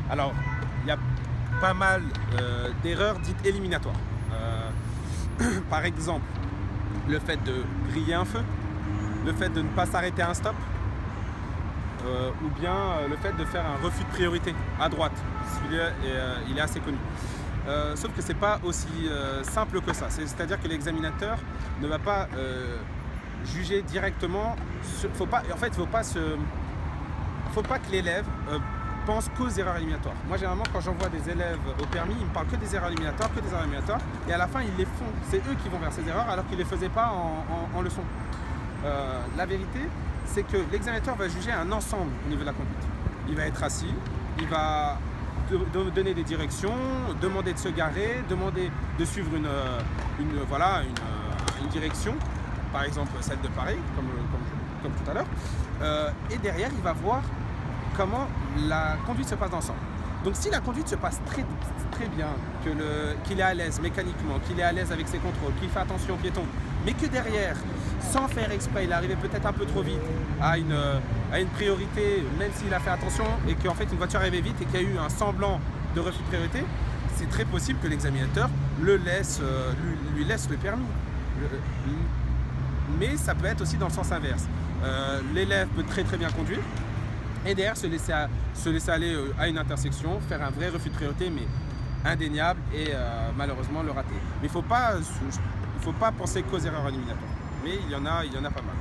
Alors, il y a pas mal d'erreurs dites éliminatoires. Par exemple, le fait de griller un feu, le fait de ne pas s'arrêter à un stop, ou bien le fait de faire un refus de priorité à droite. Celui-là, il est assez connu. Sauf que c'est pas aussi simple que ça. C'est-à-dire que l'examinateur ne va pas juger directement. Faut pas que l'élève pense qu'aux erreurs éliminatoires. Moi, généralement, quand j'envoie des élèves au permis, ils me parlent que des erreurs éliminatoires, et à la fin, ils les font. C'est eux qui vont vers ces erreurs, alors qu'ils ne les faisaient pas en leçon. La vérité, c'est que l'examinateur va juger un ensemble au niveau de la conduite. Il va être assis, il va donner des directions, demander de se garer, demander de suivre une direction, par exemple celle de Paris, comme tout à l'heure, et derrière il va voir comment la conduite se passe d'ensemble. Donc si la conduite se passe très bien, qu'il est à l'aise mécaniquement, qu'il est à l'aise avec ses contrôles, qu'il fait attention aux piétons, mais que derrière, sans faire exprès, il est arrivé peut-être un peu trop vite à une priorité, même s'il a fait attention, et qu'en fait une voiture arrivait vite et qu'il y a eu un semblant de refus de priorité, c'est très possible que l'examinateur lui laisse le permis. Mais ça peut être aussi dans le sens inverse. L'élève peut très bien conduire, et derrière se laisser aller à une intersection, faire un vrai refus de priorité, mais indéniable, et malheureusement le rater. Mais il ne faut pas penser qu'aux erreurs éliminatoires. Mais il y en a pas mal.